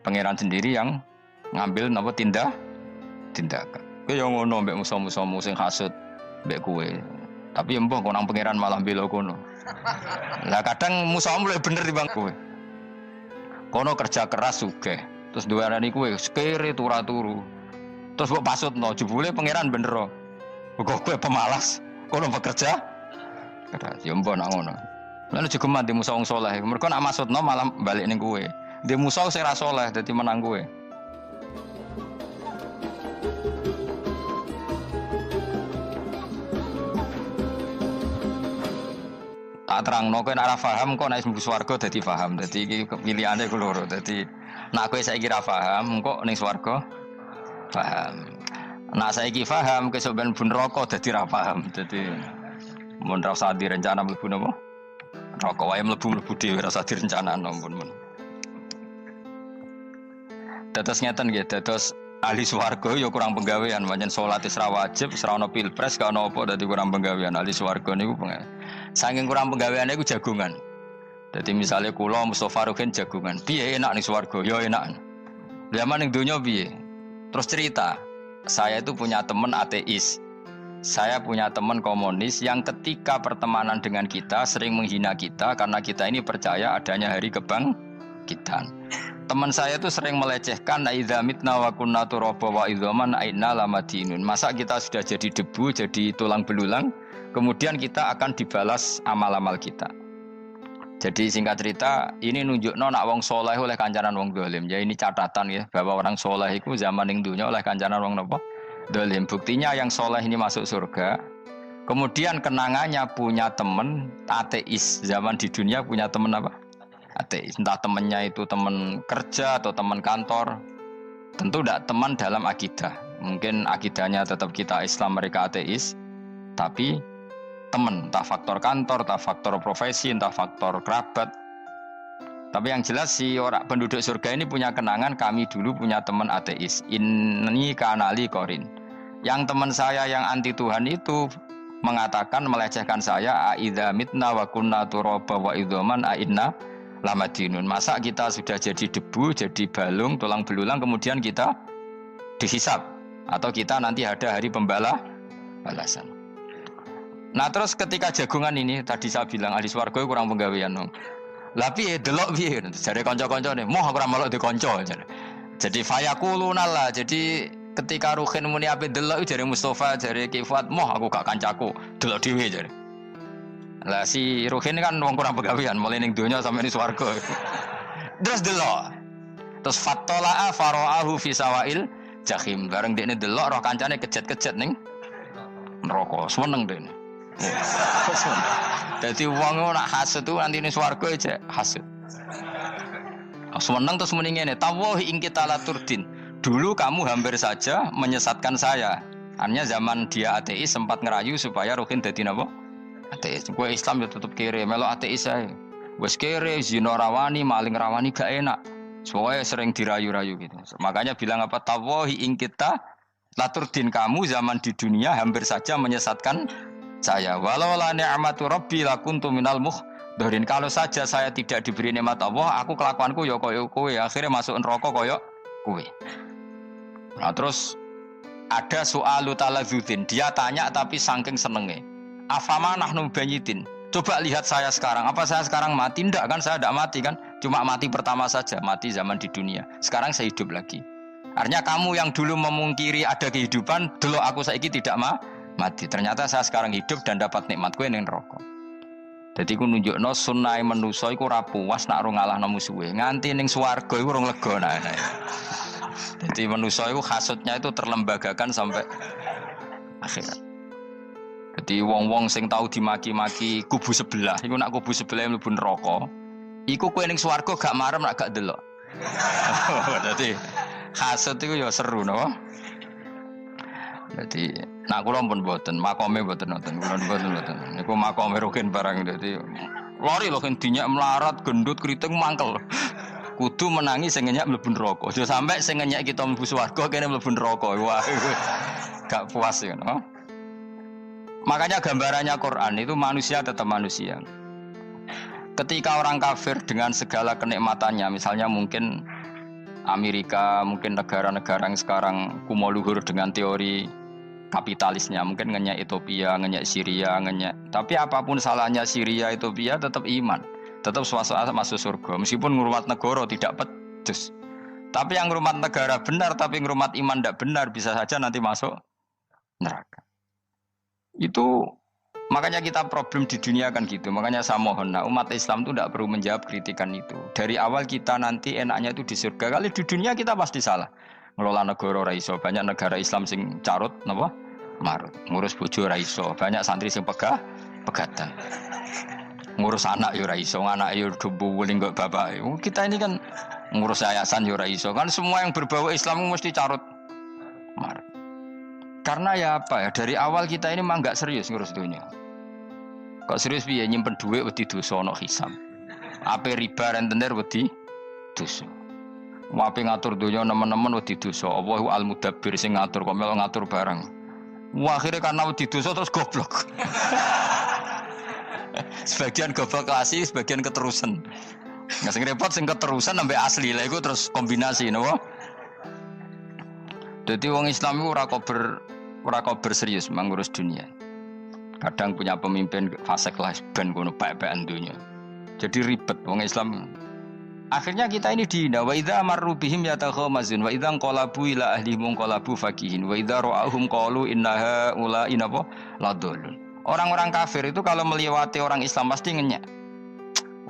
Pangeran sendiri yang ngambil napa tindakan. Kowe yo ngono mbek musuh-musuhmu sing hasud mbek kowe. Tapi mbah kok nang pangeran malah bela kono. Lah kadang musuhmu luwih bener timbang kowe. Kono kerja keras sugih. Terus duwarani kowe sekere turu. Terus mbok pasutno jebule pangeran bener. Kok kowe pemalas, kono bekerja keras. Ya mbah nak ngono. Lan juga mati musuh wong saleh. Mergo nak maksudno malah balik ning kowe. Dhe musuh sing ra saleh dadi menang kowe. Tak terangno kowe nek ora paham kok nek mlebu swarga dadi paham. Dadi iki pilihane ku loro. Dadi nek kowe saiki ra paham kok ning swarga paham. Nek saiki paham kowe sok ben mlebu neraka dadi ra paham. Dadi mun ra usah direncana mlebu napa? Neraka wae mlebu dhewe ra usah direncanano mun. Dados ngeten nggih, dados ahli swarga ya kurang penggawean, pancen salat wis ra wajib, wis ra ono pilpres, gak ono apa dadi kurang penggawean. Ahli swarga niku saking kurang penggaweane iku jagongan. Dadi misale kula Mustofa Ruhin jagongan. Piye enak ning swarga? Ya enak. Zaman ning donya piye? Terus cerita, saya itu punya teman ateis. Saya punya teman komunis yang ketika pertemanan dengan kita sering menghina kita karena kita ini percaya adanya hari kebangkitan. Teman saya itu sering melecehkan idza mitna wa kunna turaba wa idzaman aina lamadinun. Masa kita sudah jadi debu, jadi tulang belulang, kemudian kita akan dibalas amal-amal kita. Jadi singkat cerita, ini nunjukno nak wong saleh oleh kancanan wong dolim. Ya ini catatan ya bahwa orang saleh itu zaman ning dunya oleh kancanan wong napa? Dolim. Buktinya yang saleh ini masuk surga. Kemudian kenangannya punya teman ateis. Zaman di dunia punya teman apa? Ateis. Entah temannya itu teman kerja atau teman kantor. Tentu tidak teman dalam akidah. Mungkin akidahnya tetap kita Islam, mereka ateis. Tapi teman, entah faktor kantor, entah faktor profesi, entah faktor kerabat. Tapi yang jelas si orang penduduk surga ini punya kenangan, kami dulu punya teman ateis. Ini kanali korin. Yang teman saya yang anti Tuhan itu mengatakan, melecehkan saya, aidza mitna wa kunna turaba wa idzaman aina lamadinun. Masa kita sudah jadi debu, jadi balung, tulang belulang, kemudian kita dihisab atau kita nanti ada hari balasan. Nah terus ketika jagungan ini tadi saya bilang ahli swarga kurang penggawean dong. Lah piye delok piye jare kanca-kancane, moh aku ora melok di kanca jare. Jadi fayaquluna lah. Jadi ketika Ruhin muni ape delok jare Mustofa, jare Kifat, moh aku gak kancaku, delok dhewe jare. Lah si Ruhin kan wong kurang penggawean, mulai ning donya sampe ning swarga. Terus delok. Terus fattala'a fara'ahu fi sawail jahim. Bareng dekne delok roh kancane kejet-kejet ning neraka. Seneng dekne. Jadi wong nak hasud tu nanti ning swarga aja hasud. Seneng terus muni ngene, tawahi ing kita laturdin. Dulu kamu hampir saja menyesatkan saya. Artinya zaman dia ateis sempat ngerayu supaya Ruhin dadi napa? Ateis. Kowe Islam ya tetep kere, melok ateis ae. Wis kere, zina rawani, maling rawani gak enak. Soale sering dirayu-rayu gitu. Makanya bilang apa? Tawahi ing kita laturdin, kamu zaman di dunia hampir saja menyesatkan saya. Walau la ni'matu rabbi lakuntu minal muhdharin. Kalau saja saya tidak diberi nikmat Allah, aku kelakuanku ya koyo kowe, akhirnya masuk neraka koyo kowe. Nah terus ada soalu taladzudin, dia tanya tapi saking senenge. Afama nahnu banyitin. Coba lihat saya sekarang, apa saya sekarang mati? Enggak kan, saya tidak mati kan, cuma mati pertama saja, mati zaman di dunia. Sekarang saya hidup lagi. Artinya kamu yang dulu memungkiri ada kehidupan, dulu aku saiki tidak mati. Ternyata saya sekarang hidup dan dapat nikmat kowe ning neraka. Dadi ku nunjukno sunnahe manusa iku ora puas nak ora ngalahno musuhe. Nganti ning swarga iku ora lega nah. Dadi manusa iku hasudnya itu terlembagakan sampai akhirat. Dadi wong-wong sing tau dimaki-maki kubu sebelah, iku nak kubu sebelah mlebu neraka, iku kowe ning swarga gak marem nak gak delok. Dadi hasud iku ya seru no. Dadi nak kula pun mboten, makome mboten nonton, kula mboten. Niku makome Ruhin barang dadi lori lho kan dinyak melarat, gendut, kriting mangkel. Kudu menangi sing ngenyak mlebu neraka. Aja sampe sing ngenyak kita mlebu swarga kene mlebu neraka. Wah, gak puas ya, no? Makanya gambarannya Quran itu manusia tetap manusia. Ketika orang kafir dengan segala kenikmatannya, misalnya mungkin Amerika, mungkin negara-negara yang sekarang kumo luhur dengan teori kapitalisnya, mungkin ngenyek Ethiopia, ngenyek Syria, ngenyek. Tapi apapun salahnya Syria, Ethiopia tetap iman, tetap suasana masuk surga. Meskipun ngurmat negara tidak pedes. Tapi yang ngurmat negara benar, tapi ngurmat iman tidak benar, bisa saja nanti masuk neraka. Itu makanya kita problem di dunia kan gitu. Makanya saya mohon, umat Islam itu tidak perlu menjawab kritikan itu. Dari awal kita nanti enaknya itu di surga. Kali di dunia kita pasti salah. Ngelola negara raiso, banyak negara Islam sing carut napa marut, ngurus bojo raiso, banyak santri sing pegatan, ngurus anak yo raiso, anak yo debu wuling kok bapak. Kita ini kan ngurus yayasan yo raiso, kan semua yang berbau Islam mesti carut marut. Karena ya apa ya, dari awal kita ini mah enggak serius ngurus dunia. Kok serius piye nyimpen duit wedi dosa ana hisab. Ape riba rentenir wedi dosa. Wape ngatur dunia nemen-nemen wedi dosa. Allahu al-mudabbir sing ngatur kok melo ngatur barang. Wah, akhirnya karena wedi dosa terus goblok. Sebagian goblok klasik, sebagian keterusan. Nggak sing repot sing keterusan sampai asli lah iku terus kombinasi napa. Dadi wong Islam iku ora kober serius mengurus dunia. Kadang punya pemimpin fasik lah ben kono bae-baean dunia. Jadi ribet wong Islam. Akhirnya kita ini dihina. Wa idza marru bihim yatakhamazun wa idza qalabu ila ahlihim qalabu fakihin wa idza ra'ahum qalu innaha ula inapa ladallun. Orang-orang kafir itu kalau melewati orang Islam pasti ngenyek.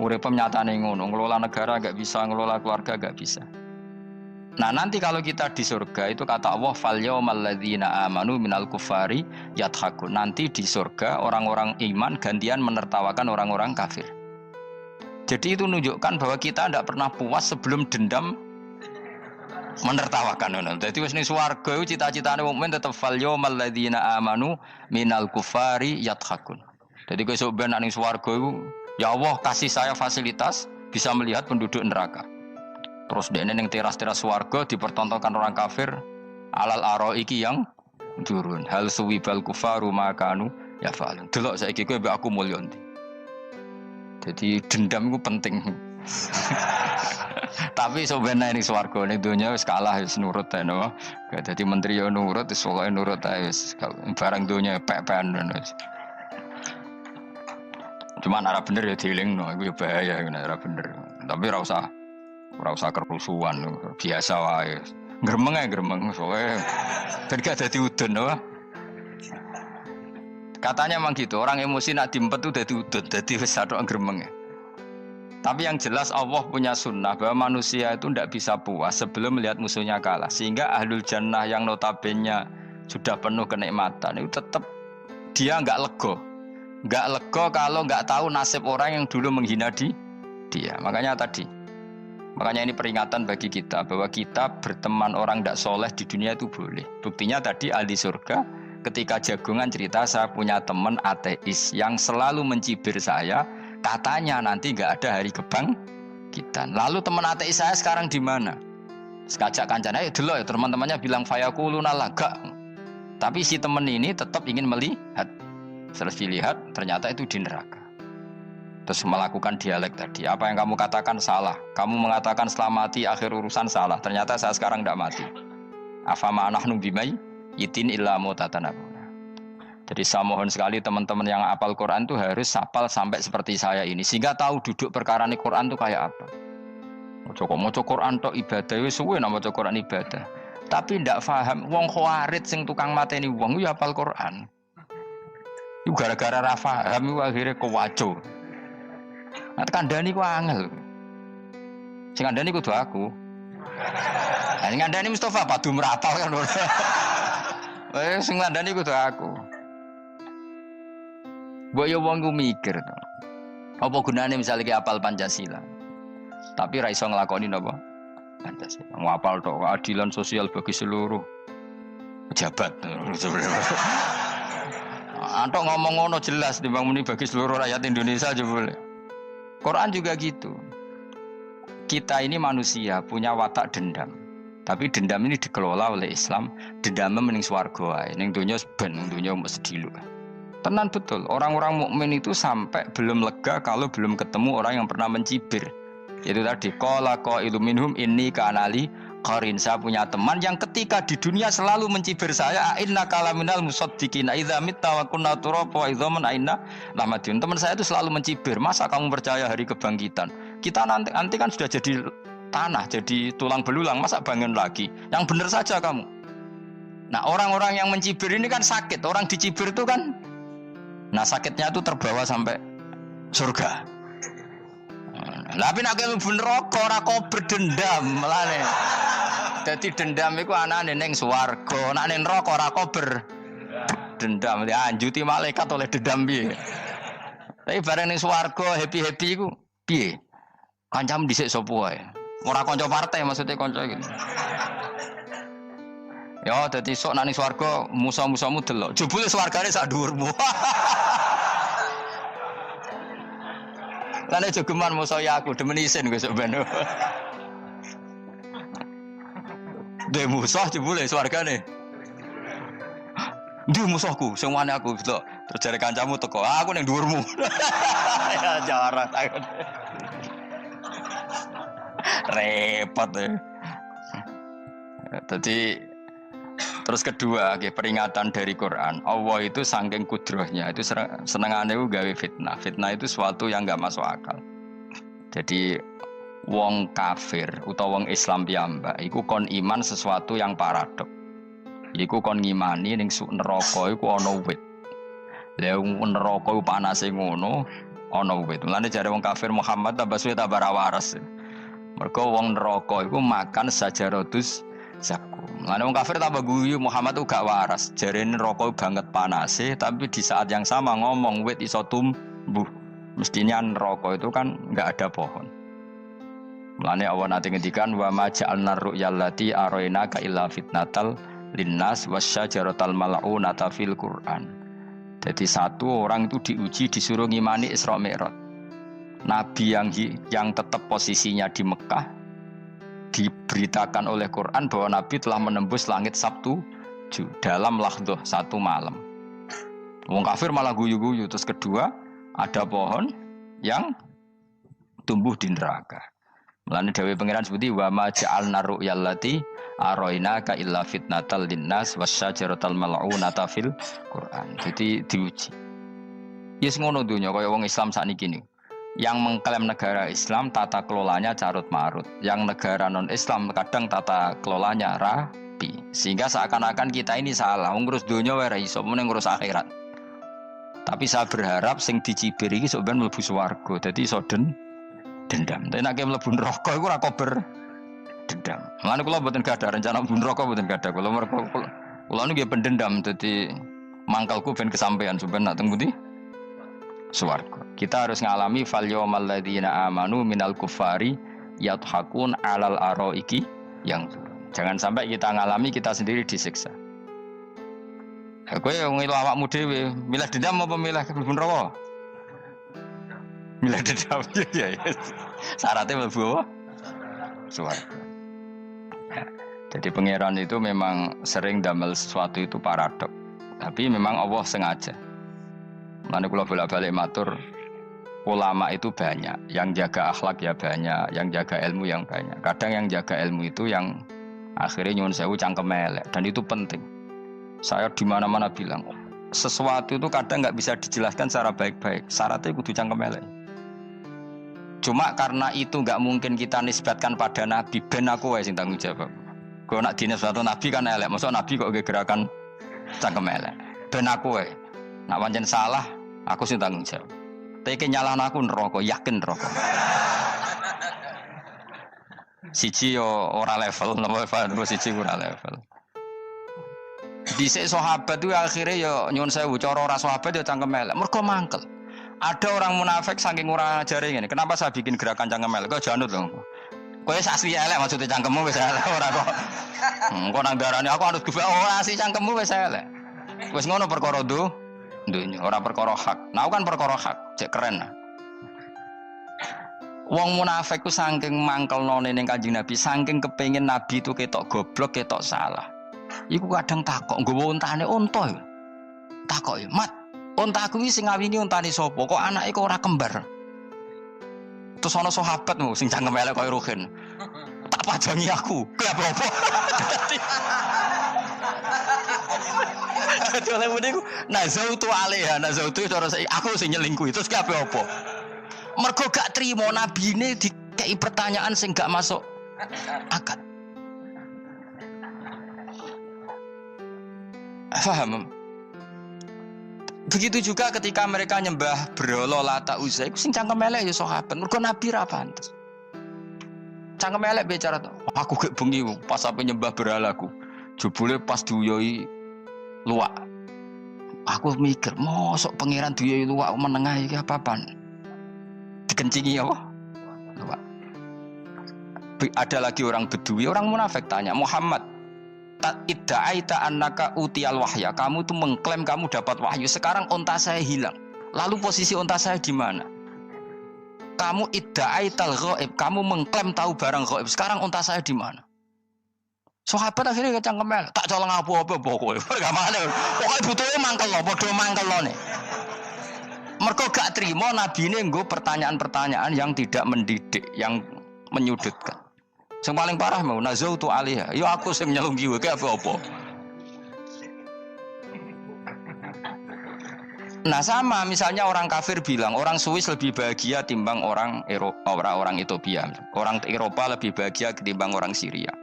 Urip nyatane ngono, ngelola negara enggak bisa, ngelola keluarga enggak bisa. Nah, nanti kalau kita di surga itu kata Allah fal yaumal ladzina amanu minal kufari yadhakun. Nanti di surga orang-orang iman gantian menertawakan orang-orang kafir. Jadi itu menunjukkan bahwa kita tidak pernah puas sebelum dendam menertawakan. Jadi wis ning swarga iku cita-citane mukmin tetep fal yaumal ladzina amanu minal kufari yadhakun. Jadi kowe sok ben ning swarga iku ya Allah kasih saya fasilitas bisa melihat penduduk neraka. Terus dene ning teras-teras swarga dipertontonkan orang kafir alal araiki yang turun. Hal suwibal kufaru makanu ya fa'alun. Delok saiki kowe mbek aku mulya ndi. Jadi dendam itu penting. Tapi sebenarnya ini swarga ini dunia wis kalah wis nurut ae no. Dadi menteri yo nurut, wis pokoke nurut ae wis barang dunia pek-pekan wis. Cuman arah bener ya dielingno, iku ya bahaya ngene arah bener. Tapi ora usah kerusuhan biasa wae. Gremeng ae gremeng pokoke ben gak dadi udun no. Katanya memang gitu, orang emosi nak diempet itu dadi udut, dadi wis satok gremeng. Tapi yang jelas Allah punya sunnah bahwa manusia itu tidak bisa puas sebelum melihat musuhnya kalah. Sehingga ahlul jannah yang notabene sudah penuh kenikmatan itu tetap dia enggak lego. Enggak lego kalau enggak tahu nasib orang yang dulu menghina dia. Makanya ini peringatan bagi kita bahwa kita berteman orang tidak soleh di dunia itu boleh. Buktinya tadi ahli surga ketika jagungan cerita saya punya teman ateis yang selalu mencibir saya, katanya nanti nggak ada hari kebangkitan. Lalu teman ateis saya sekarang di mana? Sekajak kancana, dulu ya teman-temannya bilang fayakuluna laga. Tapi si teman ini tetap ingin melihat. Setelah dilihat ternyata itu di neraka. Terus melakukan dialek tadi. Apa yang kamu katakan salah. Kamu mengatakan selamati akhir urusan salah. Ternyata saya sekarang tidak mati. Afama nahnu bimai yitin illa mutatanabuna. Jadi saya mohon sekali teman-teman yang hafal Quran itu harus hafal sampai seperti saya ini sehingga tahu duduk perkara ini Quran itu kayak apa. Maca Quran tok ibadah wis suwe nang maca Quran ibadah. Tapi ndak paham wong khawarit sing tukang mateni wong yo hafal Quran. Iku gara-gara ra paham iku akhire kewaco. Nah kandhani ku angel. Sing kandhani kudu aku. Lah sing kandhani Mustafa padu merapal kan. Sing ngandani kudu aku. Mbok yo wong ku mikir to. Apa gunane misale ki apal Pancasila. Tapi ra iso nglakoni napa? Pancasila. Ngapal tok keadilan sosial bagi seluruh pejabat. Antok ngomong ngono jelas timbang muni bagi seluruh rakyat Indonesia aja boleh. Quran juga gitu. Kita ini manusia punya watak dendam. Tapi dendam ini dikelola oleh Islam. Dendamnya mending swarga ae. Ning donya ben, ning donya mesti dilu. Tenan betul. Orang-orang mukmin itu sampai belum lega kalau belum ketemu orang yang pernah mencibir. Itu tadi qala qailu minhum inni kanali qarin, saya punya teman yang ketika di dunia selalu mencibir saya, innaka laminal musaddiqin idza mitta wa kunna turaba wa idzaman inna lamadun. Teman saya itu selalu mencibir, masa kamu percaya hari kebangkitan? Kita nanti kan sudah jadi tanah, jadi tulang belulang, masa bangun lagi? Yang benar saja kamu. Nah, orang-orang yang mencibir ini kan sakit. Orang dicibir itu kan, nah sakitnya itu terbawa sampai surga. Tapi nek mlebu neraka ora kok berdendam melane. Dadi dendam iku anane ning swarga, nek ning neraka ora kok berdendam. Dianjuti malaikat oleh dendam piye. Tapi bareng ning swarga happy-happy iku piye? Kancam dhisik sapa wae. Ora kanca partai maksudnya kanca iki. Ya dadi sok nek ning swarga musa-musamu delok. Jebule swargane sak dhuwurmu. Lane jogeman musaya aku demen isin besok ben. Dhe musuh jebule swargane. Ndi musuhku sing wani aku delok. Terus jare kancamu teko, aku ning dhuwurmu. Ya jarak aku. Repot ya. Tadi terus kedua, peringatan dari Quran. Allah itu saking kudrohnya, itu senengane itu gawe fitnah. Fitnah itu sesuatu yang enggak masuk akal. Jadi wong kafir utawa wong Islam piyambak iku kon iman sesuatu yang paradok. Iku kon ngimani ning neraka iku ana wit. Lah neraka iku panase ngono, ana wit. Mulane jare wong kafir Muhammad tambah suwe tambah waras. Mergo wong neraka iku makan sajaratus zakum. Mulane wong kafir tambah guyu Muhammad itu gak waras. Jarene neraka banget panase, tapi di saat yang sama ngomong wit iso tumbuh. Mestinya neraka itu kan enggak ada pohon. Mulane Allah nanti ngendikan wa ma ja'alna ru'yal lati arainaka illa fitnatal linnas wasyajaratal mal'unata fil Qur'an. Jadi satu orang itu diuji disuruh ngimani Isra Mi'raj. Nabi yang tetap posisinya di Mekah diberitakan oleh Quran bahwa Nabi telah menembus langit Sabtu dalam lahdoh satu malam. Wong kafir malah guyu-guyu. Terus kedua, ada pohon yang tumbuh di neraka. Mulane dawuh pangeran seperti wa ma ja'alna ru'yal lati arainaka illa fitnatal linnas wasyajaratal mal'unata fil Quran. Jadi diuji. Yes ngono dunya kaya wong Islam sakniki niku. Yang mengklaim negara Islam tata kelolanya carut marut, yang negara non Islam kadang tata kelolanya rapi, sehingga seakan-akan kita ini salah ngurus dunia wae iso meneng ngurus akhirat. Tapi saya berharap sing dicibir iki sok ben mlebu swarga, dadi iso dendam. Tapi nek mlebu neraka iku ora kober dendam. Lan kula mboten gadah rencana mlebu neraka mboten gadah. Kula niku nggih pendendam, dadi mangkalku ben kesampaian sampeyan nak teng pundi? Swarga. Kita harus ngalami fal yawmal ladzina amanu minal kuffari yadhakun alal araiki yang jangan sampai kita ngalami kita sendiri disiksa. Kowe wong awakmu dhewe milih dendam apa milih mlebu neraka? Milih dendam ya. Syaratnya mlebu apa? Swarga. Jadi pangeran itu memang sering damel sesuatu itu paradok. Tapi memang Allah sengaja. Mulane kula bolak-balik matur, ulama itu banyak, yang jaga akhlak ya banyak, yang jaga ilmu yang banyak. Kadang yang jaga ilmu itu yang akhirnya nyuwun sewu cangkem elek, dan itu penting. Saya di mana-mana bilang, sesuatu itu kadang nggak bisa dijelaskan secara baik-baik. Syaratnya kudu cangkem elek. Cuma karena itu nggak mungkin kita nisbatkan pada Nabi, ben aku wae sing tanggung jawab. Kalau nak dinisbatkan Nabi kan elek, maksud Nabi kok gerakan cangkem elek. Ben aku wae. Nak pancen salah, aku sing tanggung jawab. Tapi nyalahno aku neraka, yakin neraka. Siji yo ora level, napa siji ora level. Dhisik sahabat itu akhirnya yo nyuwun sewu cara ora sahabat yo cangkem elek. Mergo mangkel. Ada orang munafik saking ora ajare ngene. Kenapa saya bikin gerakan cangkem elek? Kok janut lho. Kowe asli elek maksudnya cangkemmu wis elek ora kok. Engko nang darane aku harus gebak ora asli cangkemmu wis elek. Wis ngono perkara dunya, ora perkara hak. Nah kan perkara hak, cek keren. Wong munafik ku saking mangkelnone ning Kanjeng Nabi, saking kepengin Nabi itu ketok goblok, ketok salah. Iku kadang takok nggawa untane unta. Takok, "Mat, untaku iki sing ngawini untane sapa? Kok anake kok ora kembar?" Terus ana sahabat sing cangkem elek koyo Ruhin. Tak pajangi aku. Kowe apa-apa. Dadi oleh muni ku nazautu alaiha, nazautu cara aku sing nyelingkuhi terus kowe apa? Mergo gak trimo nabine dikei pertanyaan sing gak masuk akal. Paham? Begitu juga ketika mereka nyembah berhala Lata Uzza iku sing cangkem elek ya sahabat. Mergo Nabi ra pantes. Cangkem elek bicara to. Aku gek bengi pas sampe nyembah berhalaku. Jebule pas diuyoi luwak. Aku mikir, mosok pangeran diuyoi luwak menengah iki apa-apaan? Dikencingi apa? Luwak. Ada lagi orang Bedui, orang munafik tanya, Muhammad, idda'aita annaka utiyal wahya. Kamu tuh mengklaim kamu dapat wahyu. Sekarang unta saya hilang. Lalu posisi unta saya di mana? Kamu idda'aital ghaib. Kamu mengklaim tahu barang ghaib. Sekarang unta saya di mana? Sahabat akhirnya kecangkemel. Tak colong apa-apa pokoknya. Gak mana. Pokoknya butuhnya mangkel lo. Bodoh mangkel lo nih. Mergo gak terima Nabi ini nggo pertanyaan-pertanyaan yang tidak mendidik, yang menyudutkan. Yang paling parah mau nazautu alaiha. Yo aku sing nyelunggi wae apa-apa. Nah sama misalnya orang kafir bilang orang Swiss lebih bahagia timbang orang Eropa, orang Ethiopia. Orang Eropa lebih bahagia ketimbang orang Syria.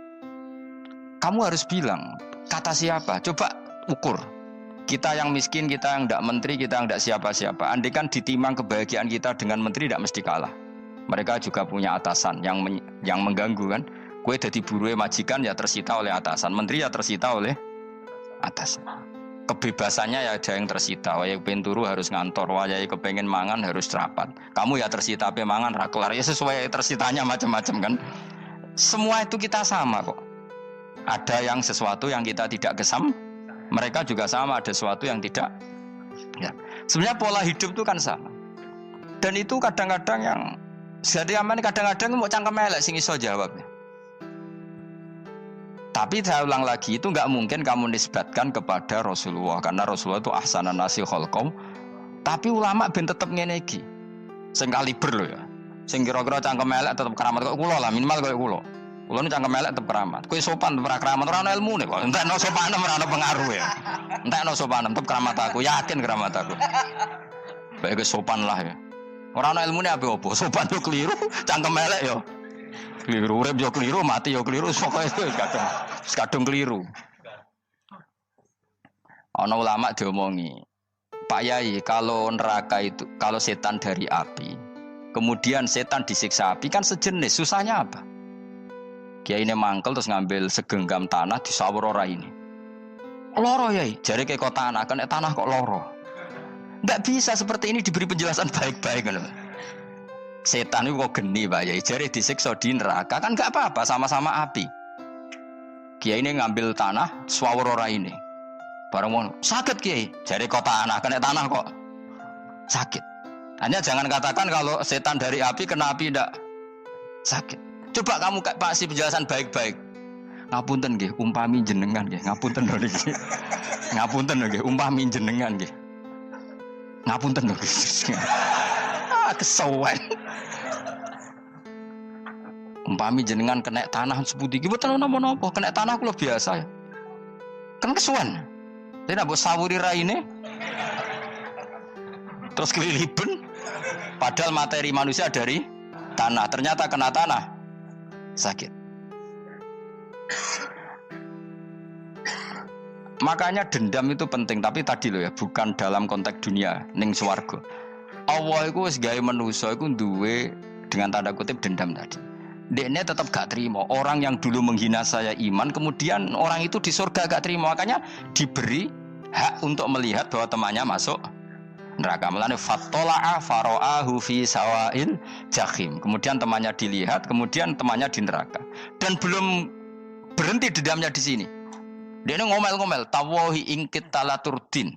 Kamu harus bilang kata siapa? Coba ukur. Kita yang miskin, kita yang tidak menteri, kita yang tidak siapa-siapa. Andai kan ditimang kebahagiaan kita dengan menteri tidak mesti kalah. Mereka juga punya atasan yang mengganggu kan. Kue jadi buruh majikan ya tersita oleh atasan, menteri ya tersita oleh atasan. Kebebasannya ya ada yang tersita. Wayai kepengen turu harus ngantor, wayai kepengen mangan harus rapat. Kamu ya tersita pe mangan ra kelar. Ya sesuai tersitanya macam-macam kan. Semua itu kita sama kok. Ada yang sesuatu yang kita tidak gesam, mereka juga sama ada sesuatu yang tidak. Ya. Sebenarnya pola hidup itu kan sama. Dan itu kadang-kadang yang jadi aman kadang-kadang mau cangkem elek sing iso jawabnya. Tapi saya ulang lagi itu nggak mungkin kamu nisbatkan kepada Rasulullah karena Rasulullah itu ahsanan nasi khalqau. Tapi ulama ben tetep ngene iki. Sing kaliber lho ya. Sing kira-kira cangkem elek tetep keramat kok kula lah minimal koyo kula. Kula nu cangkem elek tetep keramat. Kowe sopan tetep keramat ora ono ilmune kok. Entekno sopan ora ono pengaruh ya. Entekno sopan tetep keramat aku, yakin keramat aku. Baik sopan lah ya. Ora ono ilmune apa-apa. Sopan yo keliru, cangkem elek yo keliru, urip yo keliru, mati yo keliru, pokoke kadung keliru. Ana ulama diomongi, Pak Yai, kalau neraka itu, kalau setan dari api, kemudian setan disiksa api kan sejenis, susahnya apa? Kiai ini mangkel terus ngambil segenggam tanah disawur ora ini. Loro Yai, jare ke kok tanah, kan tanah kok loro. Enggak bisa seperti ini diberi penjelasan baik-baik kan. Setan itu kok geni Pak Yai, jari disiksa di neraka kan gak apa-apa, sama-sama api. Kiai ini ngambil tanah, swawur ora ini. Barang mau sakit Kiai, jari kok tanah, kena tanah kok sakit. Hanya jangan katakan kalau setan dari api kena api tidak sakit. Coba kamu kasih penjelasan baik-baik. Ngapunten nggih, umpami jenengan nggih, ngapunten lho niki. Ngapunten lho nggih, umpami jenengan nggih. Ngapunten lho. Kesawan. Umpami jenengan kena tanah seputi iki mboten napa-napa, kena tanah kula biasa ya. Kan kesuwen. Dene mbok sawuri raine. Terus keliliben padahal materi manusia dari tanah, ternyata kena tanah sakit. Makanya dendam itu penting, tapi tadi loh ya, bukan dalam konteks dunia ning swarga. Allah itu wis gawe manusa iku duwe dengan tanda kutip dendam tadi. Dekne tetap gak terima. Orang yang dulu menghina saya iman, kemudian orang itu di surga gak terima. Makanya diberi hak untuk melihat bahwa temannya masuk neraka. Mulane fattala'a fara'ahu fi sawa'il jahim. Kemudian temannya dilihat, kemudian temannya di neraka. Dan belum berhenti dendamnya di sini. Dekne ngomel-ngomel, tawahi ingkit talaturdin.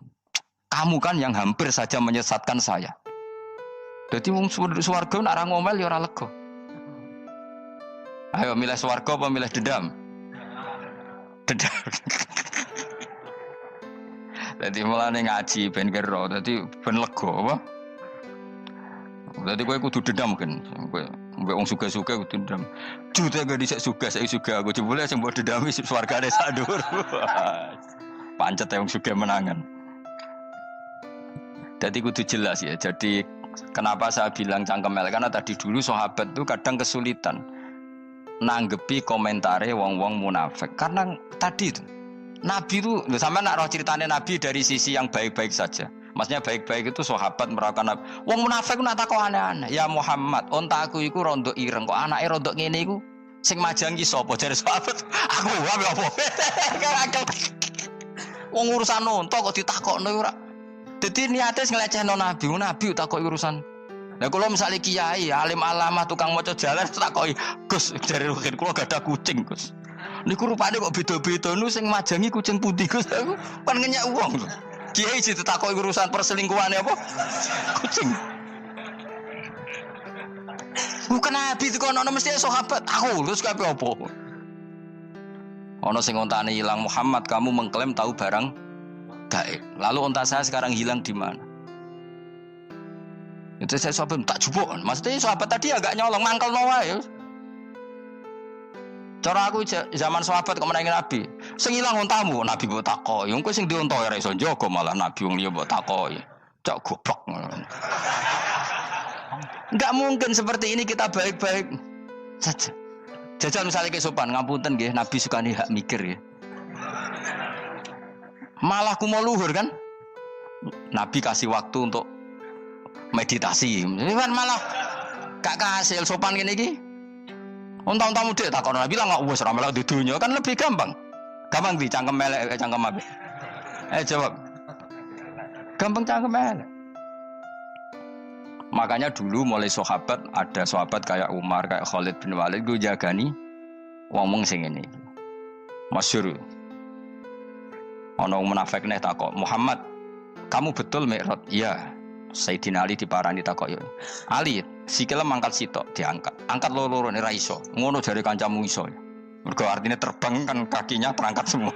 Kamu kan yang hampir saja menyesatkan saya. Jadi wong swarga nek ora ngomel ya ora lega. Ayo milih swarga apa milih dendam? Dendam. Dadi mulane ngaji ben kero, dadi ben lega apa? Dadi kowe kudu dendam kan. Kowe Mbek wong suga-suga kudu ndam. Jute gak dhisik saya suga aku jebule sing mbok dendami swargane sak dhuwur. Pancet wong suga menangan. Jadi kudu jelas ya. Jadi kenapa saya bilang cangkemel karena tadi dulu sahabat tuh kadang kesulitan nanggepi komentare wong-wong munafik karena tadi itu Nabi itu sama nak roh ceritanya Nabi dari sisi yang baik-baik saja. Maksudnya baik-baik itu sahabat merawakan Nabi. Wong munafik nak takok aneh-aneh. Ya Muhammad, ontaku iku rondo ireng kok anake rondo ngene iku sing majangi sapa jare sahabat. Aku apa? Wong urusan onto kok ditakokno ora. Dadi niate nglecehno Nabi, Nabi takok urusan. Lah kula misale kiai, alim alamah tukang maca jalan takoki, "Gus, jare rugen kula gak ada kucing, Gus." Niku rupane kok beda-beda nu sing majangi kucing putih, Gus. Aku kan ngenyak wong. Kiai sih ditakoki urusan perselingkuhane apa? Kucing. Bukan Nabi itu kono mesti sahabat. Aku terus kabeh apa? Ono sing ontane hilang Muhammad, kamu mengklaim tahu barang gaib. Lalu onta saya sekarang hilang di mana? Itu saya sahabat tak jupuk. Maksudnya sahabat tadi agak nyolong mangkel noa ya. Cara aku zaman sahabat kok menangi Nabi. Sing ilang ontamu Nabi mbok takoki. Wong kowe sing dionto ora iso njaga malah Nabi wong liya mbok takoki. Cok goblok. Enggak mungkin seperti ini kita baik-baik saja. Jajal misalnya ke sopan ngapunten nggih Nabi sukani hak mikir ya. Malah ku mau luhur kan? Nabi kasih waktu untuk meditasi. Ini kan malah gak kasil sopan gini iki. Unta-unta muda tak kono bilang enggak wis ora melok di dunya kan lebih gampang. Gampang di cangkem melek cangkem apa? Jawab. Gampang cangkem melek. Makanya dulu mulai sahabat ada sahabat kayak Umar, kayak Khalid bin Walid gue jagani wong sing ngene. Masyhur. Ana munafik nek takok, "Muhammad, kamu betul Mi'raj?" "Iya." Sayyidina Ali diparani takok yo. "Ali, sikile mangkat sitok diangkat. Angkat loro-loro ora iso." Ngono jare kancamu iso. Mergo artinya terbang kan kakinya terangkat semua.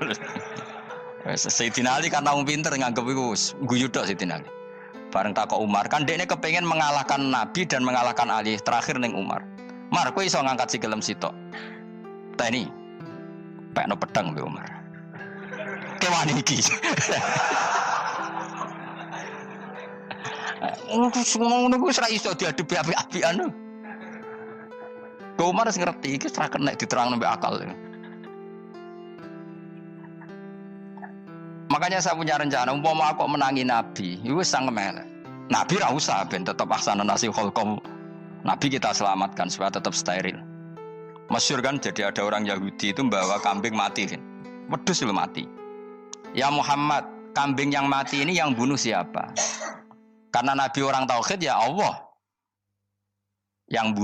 Sayyidina Ali kan tamu pinter nganggep iku guyu tok Sayyidina Ali. Bareng takok Umar, kan dekne kepengin mengalahkan Nabi dan mengalahkan Ali. Terakhir ning Umar. "Mar, kowe iso ngangkat sikilem sitok." "Teni." Pekno pedang mbek Umar. Kewan iki. Ngono ku ora iso diadepi api-apian. Umar wis ngerti iki ora kena diterangno mbek akal. Makanya saya punya rencana, umpama aku menangi Nabi, itu sangat melek. Nabi ra usah ben tetap ahsana nasi kholqom. Nabi kita selamatkan supaya tetap steril. Masyhur kan jadi ada orang Yahudi itu membawa kambing mati kan. Wedhus lu mati. Ya Muhammad, kambing yang mati ini yang bunuh siapa? Karena Nabi orang tauhid ya Allah. Yang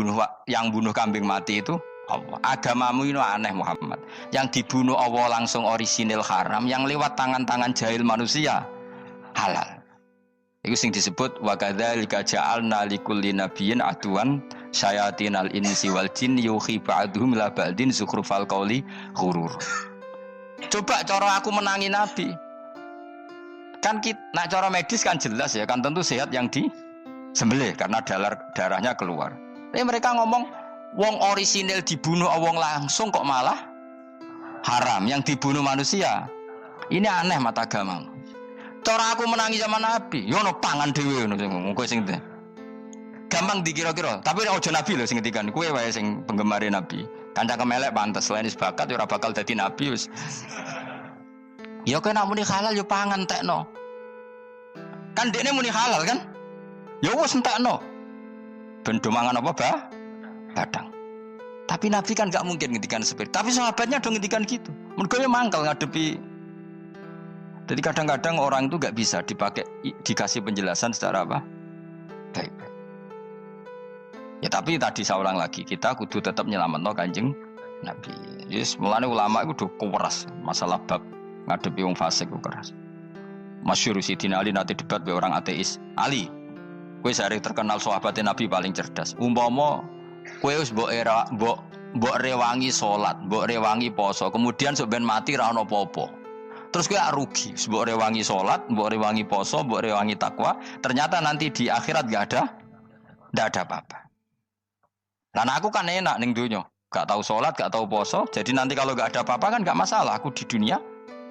bunuh kambing mati itu Allah. Agamamu ini aneh Muhammad. Yang dibunuh Allah langsung orisinil haram, yang lewat tangan-tangan jahil manusia halal. Itu sing disebut wa kadzalika ja'alna likulli nabiyyin aduwan syayatinal insi wal jin yuhi ba'dhum la ba'din zukhrufal qauli ghurur. Coba cara aku menangi Nabi. Kan nak cara medis kan jelas ya, kan tentu sehat yang disembelih karena darahnya keluar. Tapi mereka ngomong wong orisinil dibunuh wong langsung kok malah haram yang dibunuh manusia. Ini aneh mata agama. Cara aku menangi zaman Nabi, yo ono pangan dhewe ngono kowe sing gampang dikira-kira. Tapi ojo Nabi lho sing ngendikan, kowe wae sing penggemar Nabi. Kancang kemelek pantes selain bakat ora bakal dadi nabi wis. Ya kowe nak muni halal yo pangan tekno. Kan dekne muni halal kan? Ya wis entekno. Ben do mangan apa badang. Tapi Nabi kan gak mungkin ngendikan seperti. Tapi sahabatnya dong ngendikan gitu. Mergo yo mangkel ngadepi. Jadi kadang-kadang orang itu gak bisa dikasih penjelasan secara apa? Baik. Ya tapi tadi saya ulang lagi, kita kudu tetap nyelametno Kanjeng Nabi. Yes, mulane ulama itu udah keras masalah bab ngadepi wong fasik ku keras. Masyhur Sidina Ali nanti debat be orang ateis. Ali, kowe sare terkenal sahabatnya Nabi paling cerdas. Umpama kowe wis mbok rewangi salat, mbok rewangi poso, kemudian sok ben mati ra ono apa-apa. Terus kowe rugi, mbok rewangi salat, mbok rewangi poso, mbok rewangi takwa, ternyata nanti di akhirat enggak ada apa-apa. Lan aku kan enak ning donya, gak tahu sholat, gak tahu poso. Jadi nanti kalau gak ada apa-apa kan gak masalah. Aku di dunia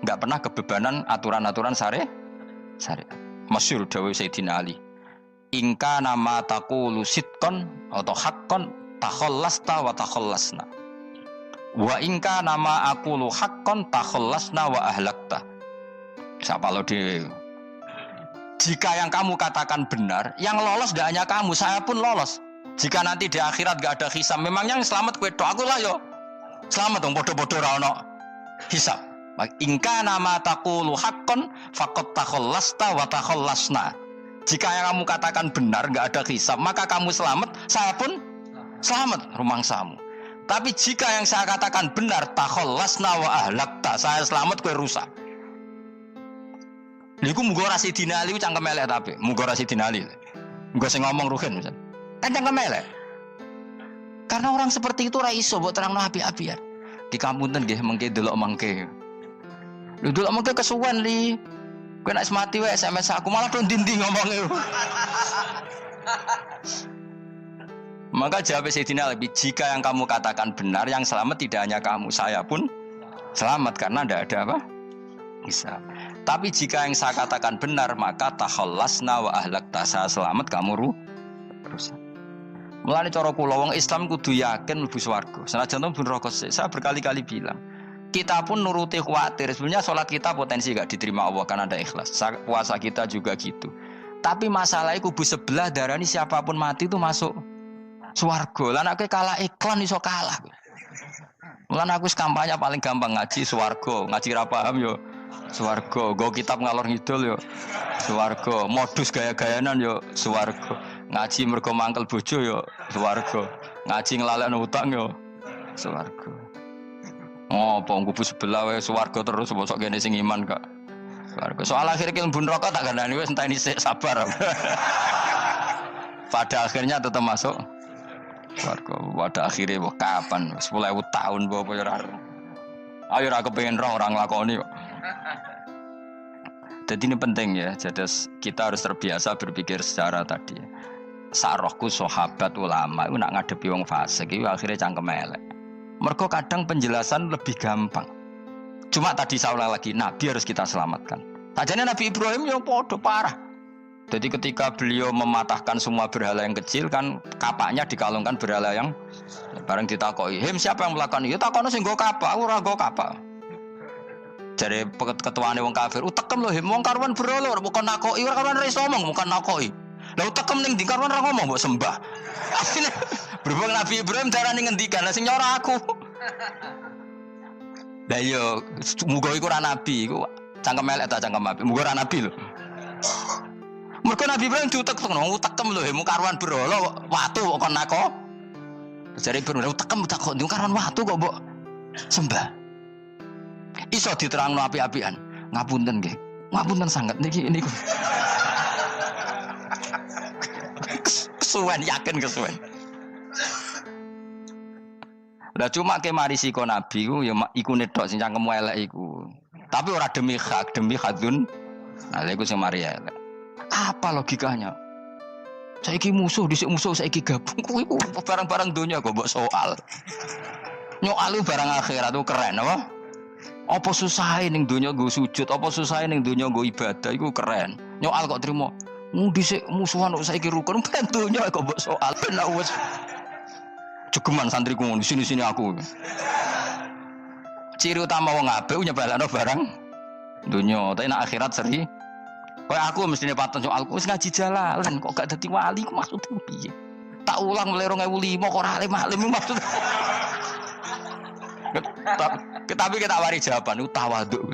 gak pernah kebebanan aturan-aturan syariat. Masyhur dawuh Sayyidina Ali. Ingka nama taqulu sidqon atau haqqon takhallasta wa takhallasna. Wa ingka nama aqulu haqqon takhallasna wa ahlakta. Siapa lo dhewe? Jika yang kamu katakan benar, yang lolos tidak hanya kamu, saya pun lolos. Jika nanti di akhirat gak ada hisab, memangnya yang selamat kowe tok, aku lah yo. Selamat dong, bodoh-bodoh ra ono hisab. Ingka nama taqulu haqqon faqad takhallasta wa takhallasna. Jika yang kamu katakan benar, gak ada hisab, maka kamu selamat, saya pun selamat, rumangsamu. Tapi jika yang saya katakan benar, takhallasna wa ahlakta, saya selamat, kowe rusak. Liku muga ora Sidina Ali cangkem elek tapi, muga ora Sidina Ali. Muga sing ngomong Ruhin misal. Kan cangkem elek. Karena orang seperti itu ora iso mbok terangno api-apian. Di kampunten nggih mengke delok mengke. Lho delok mengke kesuwen li. Kowe nek mati wae SMS aku malah do ndi-ndi ngomongnya. Maka jawab Sayyidina Ali, jika yang kamu katakan benar, yang selamat tidak hanya kamu, saya pun selamat karena tidak ada apa? Bisa. Tapi jika yang saya katakan benar, maka takhallasna wa ahlakta, saya selamat, kamu rusak. Mulane cara kula wong Islam kudu yakin mlebu swarga. Senajan to pun rokok sik. Saya berkali-kali bilang, kita pun nuruti khawatir. Sebenarnya sholat kita potensi gak diterima Allah karena ada ikhlas. Puasa kita juga gitu. Tapi masalahnya kubu sebelah darani siapapun mati itu masuk swarga. Lan aku kalah iklan iso kalah. Lan aku kampanye paling gampang ngaji swarga, ngaji ra paham yo swarga, go kitab ngalor ngidul yo swarga, modus gaya-gayanan yo swarga, ngaji mergo mangkel bojo yo swarga, ngaji nglalekno utang yo swarga. Oh, apa kubu sebelah wae swarga terus bosok kene sing iman kok. Swarga. Soal akhir ki mlebu neraka tak kandhani wis enteni sik sabar. Pada akhirnya tetap masuk swarga. Pada akhirnya kapan? 10.000 tahun apa ya ora. Ayo ora kepengin orang nglakoni kok. Jadi ini penting ya. Jadi kita harus terbiasa berpikir secara tadi. Sarohku sahabat ulama itu nak ngadepi wong fasik itu akhirnya cangkem elek. Mergo kadang penjelasan lebih gampang. Cuma tadi saya ulang lagi, Nabi harus kita selamatkan. Sajane Nabi Ibrahim yang podo parah. Jadi ketika beliau mematahkan semua berhala yang kecil kan kapaknya dikalungkan berhala yang bareng ditakoki. Him siapa yang melakukan itu? Takono sing nggo kapak, ora nggo kapak. Jare ketuane wong kafir, utekem lho him wong karuan berhala bukan nakoki, ora karuan iso ngomong bukan nakoki. Lah utekem ning ndi karuan ora ngomong mbok sembah. Berhubung Nabi Ibrahim darane ngendikan, lah sing nyora aku. Lah yo muga iku ora nabi, iku cangkem elek ta cangkem apik. Muga ora nabi lho. Mergo Nabi Ibrahim utekem lho, hemu karuan berhala watu kok kon nako. Jare Ibrahim utekem tak kok karuan watu kok mbok sembah. Iso diterangno api-apian. Ngapunten nggih. Ngapunten sanget niki niku. Kesuwen yakin kesuwen. Lah cuma ke mari siko Nabi ku ya iku netok sing cangkemmu elek iku. Tapi ora demi hak, demi hadun. Nah lha iku sing mari elek. Apa logikanya? Saiki musuh dhisik musuh saiki gabung kuwi barang-barang donya kok mbok soal. Nyoal barang akhirat itu keren apa? Apa susahe ning donya nggo sujud, apa susahe ning donya nggo ibadah iku keren. Nyoal kok trimo. Dhisik musuhan kok saiki rukun ben donya kok mbok soal ben wis jegeman santriku di sini-sini aku. Ciri utama wong apik nyebalakno barang donya, tapi nek akhirat seri. Kayak aku mestine paten soal wis ngaji jalalan kok gak dadi wali ku maksudku piye? Tak ulang mulai 2005 kok ora alim-alim maksud. Tapi kita wari jawaban tawadhu.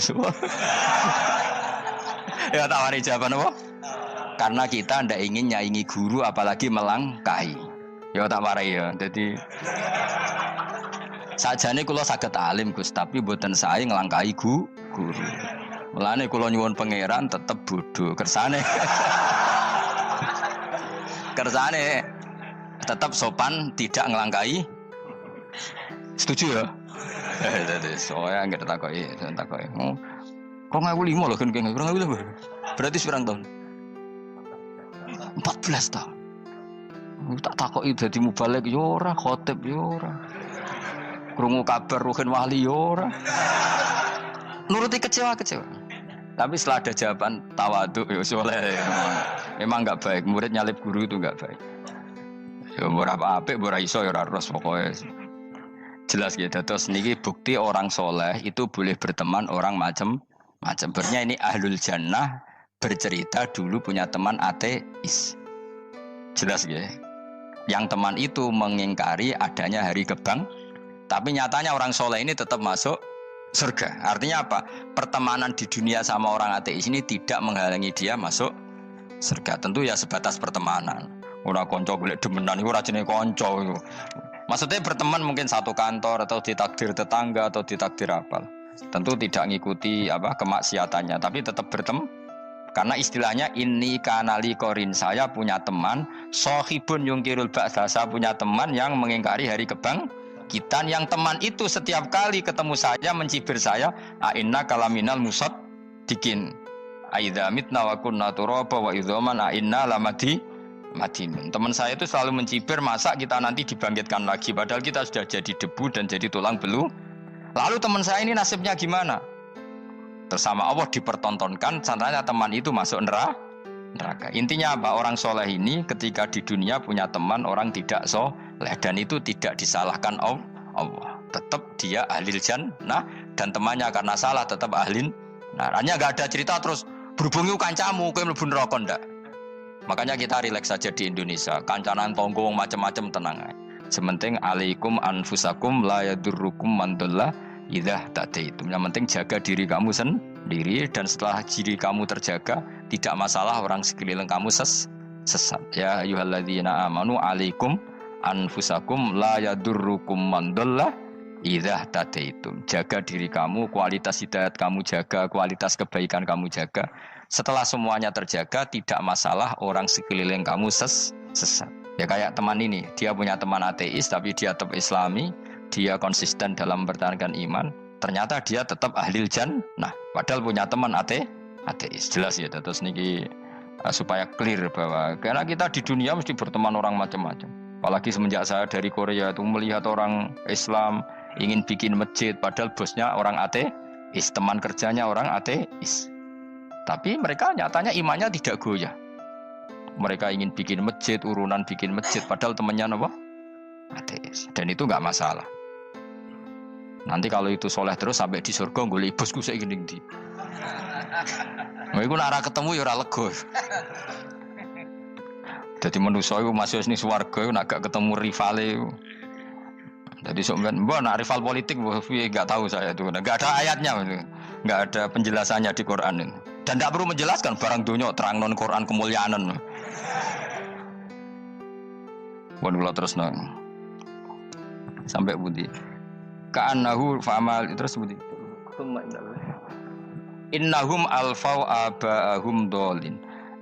Ya tak wari jawaban apa? Karena kita ndak ingin nyaingi guru apalagi melangkahi. Ya tak warai ya. Jadi sajane kula saged alim Gus, tapi mboten sae nglangkahi guru. Mulane kula nyuwun pangeran tetep bodho kersane. Kersane tetap sopan, tidak ngelangkai. Setuju ya? Soalnya enggak takoki. Kok 2005 lho kan kene, 2005. Berarti seberang tahun? 14 tahun. Tak takoki dadi mubalek yo ora, khotib yo ora. Krungu kabar Ruhin Wali yo ora. Nuruti kecewa-kecewa. Tapi setelah ada jawaban tawadhu ya soleh. Memang enggak baik, murid nyalip guru itu enggak baik. Ya ora apik, ora iso ya ora terus pokoke. Jelas gitu. Terus niki bukti orang soleh itu boleh berteman orang macam-macam. Bernya ini ahlul jannah bercerita dulu punya teman ateis. Jelas gitu. Yang teman itu mengingkari adanya hari kebang, tapi nyatanya orang soleh ini tetap masuk surga. Artinya apa? Pertemanan di dunia sama orang ateis ini tidak menghalangi dia masuk surga. Tentu ya sebatas pertemanan. Ora konco golek demenan iku ora jenenge konco iku. Maksudnya berteman mungkin satu kantor atau ditakdir tetangga atau ditakdir apa. Tentu tidak ngikuti kemaksiatannya, tapi tetap berteman. Karena istilahnya ini kanali korin, saya punya teman sohibun yungkirul ba'sa, saya punya teman yang mengingkari hari kebangkitan. Yang teman itu setiap kali ketemu saya mencibir saya, inna kalaminal musad dikin aidza mitna wa kunna turaba wa idzaman inna lamadi madinun. Teman saya itu selalu mencibir, masa kita nanti dibangkitkan lagi padahal kita sudah jadi debu dan jadi tulang belulang. Lalu teman saya ini nasibnya gimana? Bersama Allah dipertontonkan, contohnya teman itu masuk neraka. Intinya apa? Orang soleh ini ketika di dunia punya teman orang tidak soleh, dan itu tidak disalahkan Allah. Tetap dia ahlil jannah, dan temannya karena salah tetap ahlin. Nah, hanya nggak ada cerita terus berhubungi kancamu, kowe mlebu neraka ndak. Makanya kita rileks saja di Indonesia, kancanan tonggong macam-macam tenang aja. Sementing alaikum anfusakum la yadurrukum man dhalla idza tadaitum. Yang penting jaga diri kamu sendiri, dan setelah diri kamu terjaga, tidak masalah orang sekeliling kamu sesat. Ya ayyuhalladzina amanu alaikum anfusakum la yadurrukum man dhalla idza tadaitum. Jaga diri kamu, kualitas hidayat kamu jaga, kualitas kebaikan kamu jaga. Setelah semuanya terjaga, tidak masalah orang sekeliling kamu sesat. Ya kayak teman ini, dia punya teman ateis tapi dia tetap Islami. Dia konsisten dalam mempertahankan iman, ternyata dia tetap ahlil jannah, padahal punya teman ateis. Jelas ya, terus niki supaya clear bahwa karena kita di dunia mesti berteman orang macam-macam. Apalagi semenjak saya dari Korea itu melihat orang Islam ingin bikin masjid, padahal bosnya orang ateis, teman kerjanya orang ateis. Tapi mereka nyatanya imannya tidak goyah. Mereka ingin bikin masjid, urunan bikin masjid, padahal temannya apa? Ateis. Dan itu nggak masalah. Nanti kalau itu soleh terus sampai di surga golek bosku saya gini di. Iku nek ketemu ya ora lega. Dadi manusa iku masuk ning swarga nek gak ketemu rivale. Jadi sebenarnya mbak nak rival politik nggak tahu saya itu, nggak ada ayatnya, nggak ada penjelasannya di Quran ini. Dan tidak perlu menjelaskan barang dunia terang non Quran kemuliaan. Waduh terus nong sampai budi. Ka'annahu fa'amal terus budi. Innahum alfau aba'ahum dolin.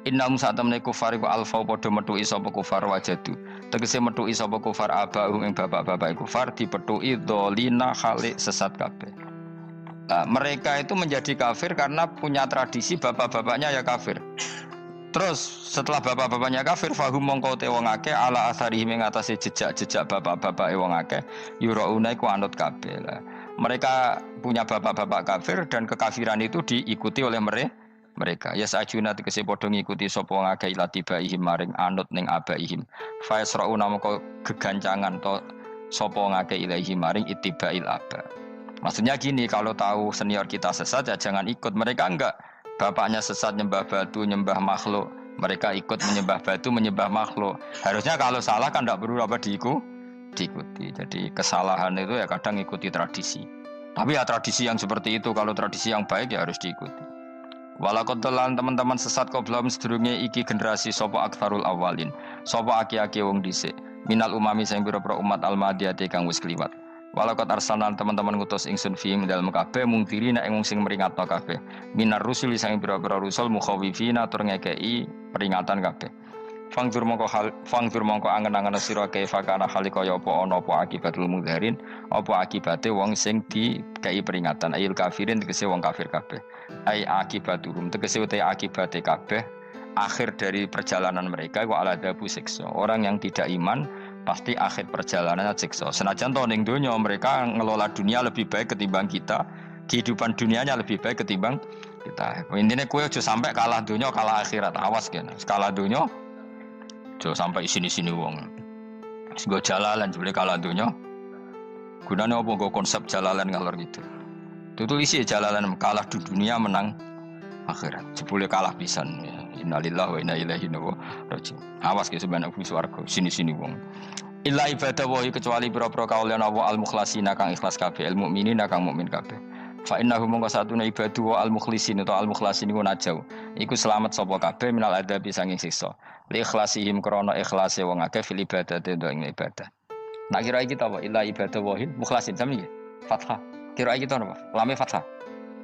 Innahum satamne kufar iku alfau padha metuki sapa kufar wajadu. Tegese metuki sapa kufar aba'ahum ing bapak-bapak kufar dipetuki dolina khalik sesat kabeh. Mereka itu menjadi kafir karena punya tradisi bapak-bapaknya ya kafir. Terus setelah bapak-bapaknya kafir fahum mongko te wong akeh ala asarihi ing atase jejak-jejak bapak-bapake wong akeh yurauna iku anut kabeh. Mereka punya bapak-bapak kafir dan kekafiran itu diikuti oleh mereka. Ya sajuna tegese padha ngikuti sapa wong akeh latibaihim maring anut ning abaihim. Fa yasrauna mongko gegancangan to sapa wong akeh ilahi maring ittibail aba. Maksudnya gini, kalau tahu senior kita sesat ya jangan ikut. Mereka enggak. Bapaknya sesat nyembah batu, nyembah makhluk. Mereka ikut menyembah batu, menyembah makhluk. Harusnya kalau salah kan tidak perlu diikuti. Jadi kesalahan itu ya kadang ikuti tradisi. Tapi ya tradisi yang seperti itu, kalau tradisi yang baik ya harus diikuti. Walakotelan teman-teman sesat kau belum sedurunge iki generasi sopo aktsarul awalin. Sopo aki-aki wong dhisik. Minal umami sing pira-pira umat almadiyati kang wis kliwat. Walakot arsalan teman-teman ngutus ingsun fiim dalem kabeh mungtirina ing sing meringatno kabeh minar rusuli sang pira-pira rusul mukhawifina tur ngekeki peringatan kabeh fangdur mongko angen-angen sira kaifa kana kaya apa ana apa akibatul mudzarin apa akibate wong sing dikei peringatan ayil kafirin tegese wong kafir kabeh ai akibatuhum tegese uta akibate kabeh akhir dari perjalanan mereka iku ala dabu siksa. Orang yang tidak iman pasti akhir perjalanannya siksa. Senajan to ning donya mereka ngelola dunia lebih baik ketimbang kita, kehidupan dunianya lebih baik ketimbang kita. Intinya kowe aja sampai kalah donya kalah akhirat. Awas kene. Kalah donya aja sampai sini-sini wong. Sing go jalalan jebule kalah donya. Gunane apa nggo konsep jalalan ngalor gitu. Itu isi jalalan kalah di dunia menang akhirat. Jebule kalah pisan. Innalillahi wa inna ilaihi raji'un. Awas ke sebenarnya bumi swarga sini-sini wong. Illa ibadah wahi kecuali pira-pira kaulian Allah al-mukhlasina kang ikhlas kabeh, al-mukminina kang mukmin kabeh. Fa innahu mongko satune ibadu wa al-mukhlisin utawa al-mukhlasin iku najau. Iku selamat sapa kabeh minal adabi sanging siksa. Li ikhlasihim krana ikhlase wong akeh fil ibadati ing ibadah. Nak kira iki ta apa? Illa ibadah wahil mukhlasin sami nggih. Fathah. Kira iki ta apa? Lame fathah.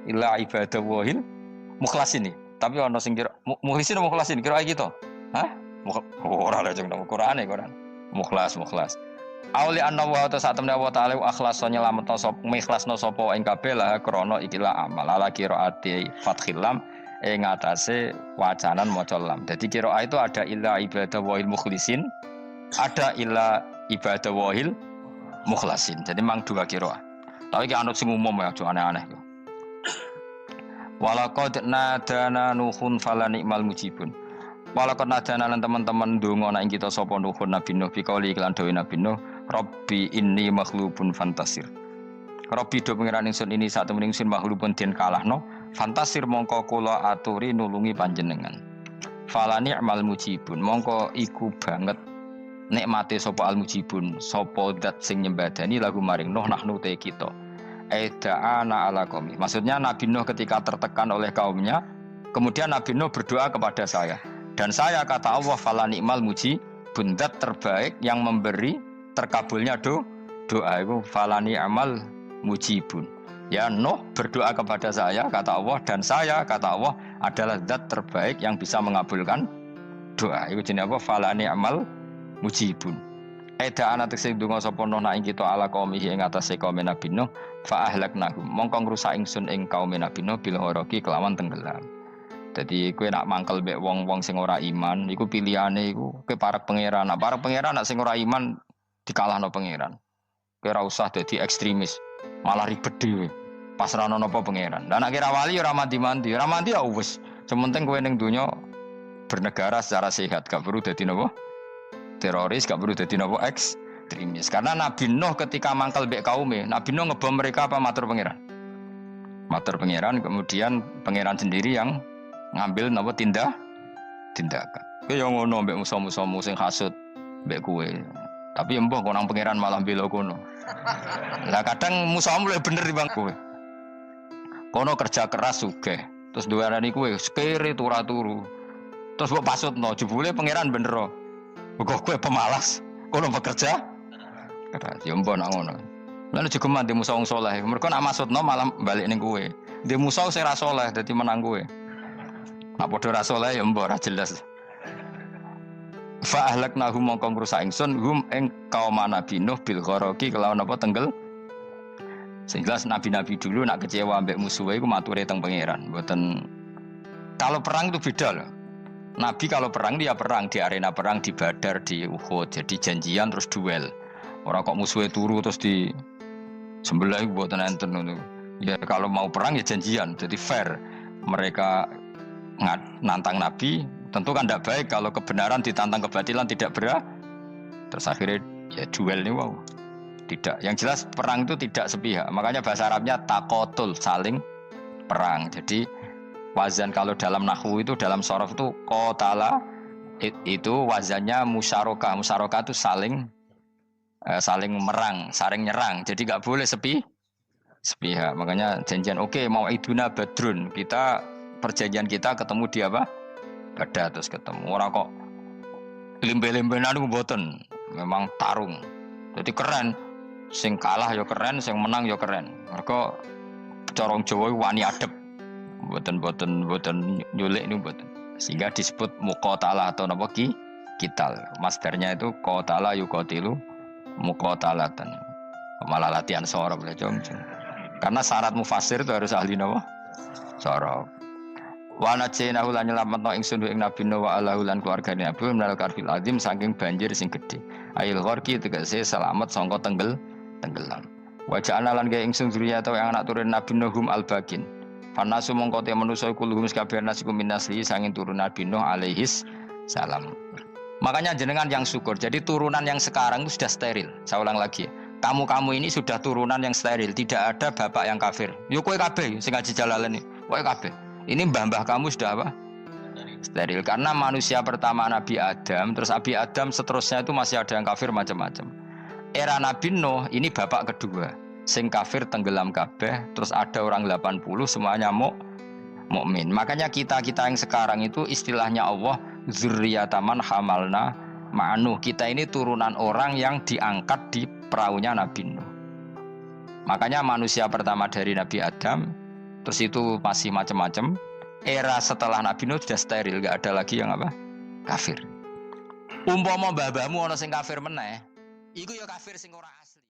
Illa ibadah wahil mukhlasin iki. Tapi ana sing kira mukhlisin apa mukhlasin? Kira iki to. Hah? Ora ada jeng nang Qur'ane Quran. Mukhlas. Auli anna wa ta satemne wa ta'ala akhlasa nyelametno sapa mikhlasno sapa ing kabeh la krana ikilah amal ala qiraati fathil lam ing atase wacanan maca lam. Dadi qiraat itu ada illa ibadah wahil mukhlisin, ada illa ibadah wahil mukhlasin. Jadi mang dua qiraat. Tapi ki anut sing umum ya aja aneh-aneh. Walaqad nadana nuhun fala ni'mal mujibun. Walaqad nadana lan teman-teman ndonga nek kita sapa nuhun Nabi Nuh bikauli iklan dawe Nabi Nuh, Rabbi inni maghlubun fantasir. Rabbi do pangeran ingsun ini sak temen ingsun maghlubun den kalahno, fantasir mongko kula aturi nulungi panjenengan. Fala ni'mal mujibun, mongko iku banget nikmate sapa al mujibun, sapa zat sing nyembadani lagu maring Nuh nahnu te kita. Da'ana ala qaumi. Maksudnya Nabi Nuh ketika tertekan oleh kaumnya, kemudian Nabi Nuh berdoa kepada saya. Dan saya kata Allah fala ni'mal mujibun, zat terbaik yang memberi terkabulnya doa itu fala ni'mal mujibun. Ya Nuh berdoa kepada saya kata Allah, dan saya kata Allah adalah zat terbaik yang bisa mengabulkan doa. Itu jenenge apa? Fala ni'mal mujibun. Eda ana tekse ndonga sapa Nuh ing kita ala qaumihi ing atase kaum Nabi Nuh fa ahlaknahum mongko ngrusak ingsun ing kaum Nabi Nuh bil gharaqi kelawan tenggelam. Dadi kowe nak mangkel mbek wong-wong sing ora iman iku pilihane iku kowe parek pangeran. Nak parek pangeran nak sing ora iman dikalahno pangeran. Kowe ora usah dadi ekstremis, malah ribet dhewe. Pasrahno napa pangeran. Lah nek kira wali ora mandi-mandi, ora mandi ya wis. Sementing kowe ning donya bernegara secara sehat, gak perlu dadi napa? Teroris, gak perlu dadi napa ekstremis. Karena Nabi Nuh ketika mangkel mbek kaume, Nabi Nuh ngebom mereka apa matur pangeran? Matur pangeran, kemudian pangeran sendiri yang ngambil napa tindakan. Kowe yo ngono mbek musuh-musuhmu sing hasud mbek kowe. Tapi mbah kok nang pangeran malah bela kono. Lah kadang musuhmu luwih bener timbang kowe. Kono kerja keras sugih, terus duwarani kowe kere turu. Terus mbok pasutno jebule pangeran bener. Kok kowe pemalas, kono bekerja? Kata, ya mbok nak ngono. Lan juga mandi musuh wong saleh. Mergo nak maksudno malah balik ning kowe. Dhe musuh sing ra saleh dadi menang kowe. Nak padha ra saleh ya mbok ra jelas. Fa ahlaknahum mongko ngrusak ingsun hum ing kaum Nabi Nuh bil gharaqi kelawan apa tenggel. Sing jelas nabi-nabi dulu nak kecewa mbek musuhe iku mature teng pangeran. Mboten kalau perang itu beda loh. Nabi kalau perang dia perang di arena perang di Badar, di Uhud, jadi janjian terus duel. Orang kok musuhnya turu terus di sebelah buat nonton itu. Ya kalau mau perang ya janjian, jadi fair. Mereka nantang Nabi, tentu kan tidak baik kalau kebenaran ditantang kebatilan tidak berat. Terus akhirnya ya duel ini wow. Tidak. Yang jelas perang itu tidak sepihak. Makanya bahasa Arabnya takotul, saling perang. Jadi wazan kalau dalam nahwu itu dalam shorof itu qatala itu wazannya musyarakah. Musyarakah itu saling merang, saling nyerang. Jadi enggak boleh sepihak. Makanya janjian oke, mau iduna badrun. Kita perjanjian kita ketemu di apa? Badar terus ketemu. Ora kok limbe-limbenan ku mboten. Memang tarung. Jadi keren. Sing kalah ya keren, sing menang ya keren. Mergo corong Jawa wani adep. Boten nyulik ini boten. Sehingga disebut muqatalah atau napa kital. Masdarnya itu qatala yuqatilu muqatalatan. Malah latihan sorab le Karena syarat mufassir itu harus ahli napa? Sorab. Wa najaynahu lan nyelametno ingsun ing Nabi Nuh wa alahu lan keluargane Nabi minal karbil azim saking banjir sing gedhe. Ail gharqi tegese selamat sangka tenggelam. Wa ja'alna lan gawe ingsun zuriyata yang anak turun Nabi Nuhum al-bakin. Fanasu mongko te manusa kulluhum kabeh nasiku minasli sanging turun Nabi Nuh alaihis salam. Makanya jenengan yang syukur. Jadi turunan yang sekarang itu sudah steril. Saya ulang lagi. Kamu ini sudah turunan yang steril. Tidak ada bapak yang kafir. Yo kowe kabeh sing ngaji Jalalain iki. Kowe kabeh. Ini mbah-mbah kamu sudah apa? Steril. Karena manusia pertama Nabi Adam, terus Nabi Adam seterusnya itu masih ada yang kafir macam-macam. Era Nabi Nuh ini bapak kedua. Sing kafir tenggelam kabeh, terus ada orang 80 semuanya mukmin. Makanya kita yang sekarang itu istilahnya Allah zurriyataman hamalna ma'nuh. Kita ini turunan orang yang diangkat di perahunya Nabi Nuh. Makanya manusia pertama dari Nabi Adam, terus itu masih macam-macam. Era setelah Nabi Nuh sudah steril, gak ada lagi yang apa? Kafir. Umpama mbah-mbahmu ana sing kafir meneh, iku ya kafir sing ora